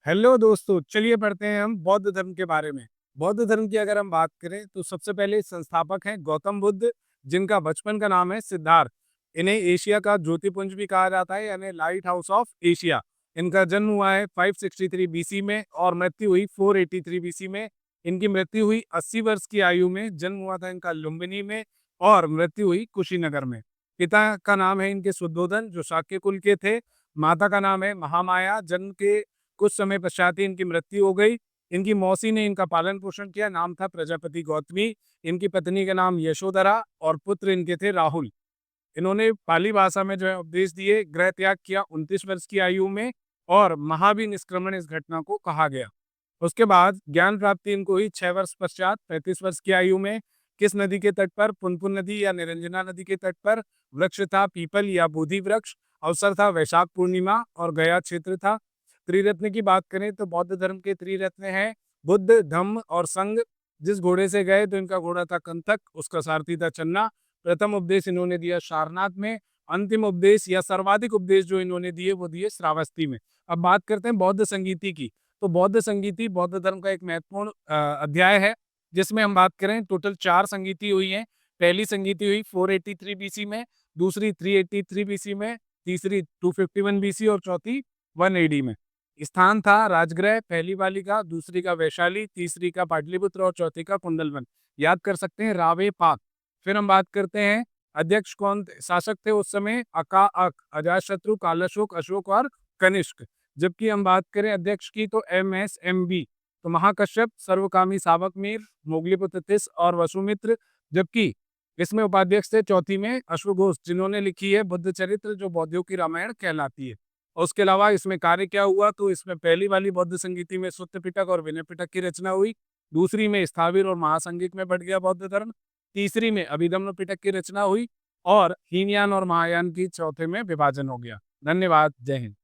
Hello दोस्तों, चलिए पढ़ते हैं हम बौद्ध धर्म के बारे में। बौद्ध धर्म की अगर हम बात करें तो सबसे पहले संस्थापक हैं गौतम बुद्ध, जिनका बचपन का नाम है सिद्धार्थ। इन्हें एशिया का ज्योतिपुंज भी कहा जाता है, यानी लाइट हाउस ऑफ एशिया। इनका जन्म हुआ है 563 बीसी में और मृत्यु हुई 483 बीसी में। इनकी मृत्यु हुई 80 वर्ष की आयु में। जन्म हुआ था इनका लुम्बिनी में और मृत्यु हुई कुशीनगर में। पिता का नाम है इनके शुद्धोधन, जो शाक्य कुल के थे। माता का नाम है महामाया। जन्म के कुछ समय पश्चात ही इनकी मृत्यु हो गई। इनकी मौसी ने इनका पालन पोषण किया, नाम था प्रजापति गौतमी। इनकी पत्नी का नाम यशोधरा और पुत्र इनके थे राहुल। इन्होंने पाली भाषा में जो है उपदेश दिए। गृह त्याग किया 29 वर्ष की आयु में और महावी निष्क्रमण इस घटना को कहा गया। उसके बाद ज्ञान प्राप्ति इनको हुई 6 वर्ष पश्चात 35 वर्ष की आयु में। किस नदी के तट पर? पुनपुन नदी या निरंजना नदी के तट पर। वृक्ष था पीपल या बोधि वृक्ष। अवसर था वैशाख पूर्णिमा और गया क्षेत्र था। त्रिरत्न की बात करें तो बौद्ध धर्म के त्रिरत्न हैं बुद्ध, धम्म और संघ। जिस घोड़े से गए तो इनका घोड़ा था कंथक, उसका सारथी था चन्ना। प्रथम उपदेश इन्होंने दिया सारनाथ में। अंतिम उपदेश या सर्वाधिक उपदेश जो इन्होंने दिए वो दिए श्रावस्ती में। अब बात करते हैं बौद्ध संगीति की। तो बौद्ध संगीति बौद्ध धर्म का एक महत्वपूर्ण अध्याय है, जिसमें हम बात करें टोटल 4 संगीति हुई हैं। पहली संगीति हुई 483 बीसी में, दूसरी 383 बीसी में, तीसरी 251 बीसी और चौथी 1 एडी में। स्थान था राजगृह, पहली वाली का, दूसरी का वैशाली, तीसरी का पाटलिपुत्र और चौथी का कुंडलवन। याद कर सकते हैं रावे पाक। फिर हम बात करते हैं अध्यक्ष कौन शासक थे उस समय? अजातशत्रु, कालाशोक, अशोक और कनिष्क। जबकि हम बात करें अध्यक्ष की तो MSMB। तो महाकश्यप, सर्वकामी सावक मीर, मोगलीपुत्र तिस और वसुमित्र। जबकि इसमें उपाध्यक्ष थे चौथी में अश्वघोष, जिन्होंने लिखी है बुद्ध चरित्र, जो बौद्धों की रामायण कहलाती है। और उसके अलावा इसमें कार्य क्या हुआ? तो इसमें पहली वाली बौद्ध संगीति में सुत्त पिटक और विनय पिटक की रचना हुई। दूसरी में स्थाविर और महासंगीत में बढ़ गया बौद्ध धर्म। तीसरी में अभिधम्म पिटक की रचना हुई और हीनयान और महायान की चौथे में विभाजन हो गया। धन्यवाद। जय हिंद।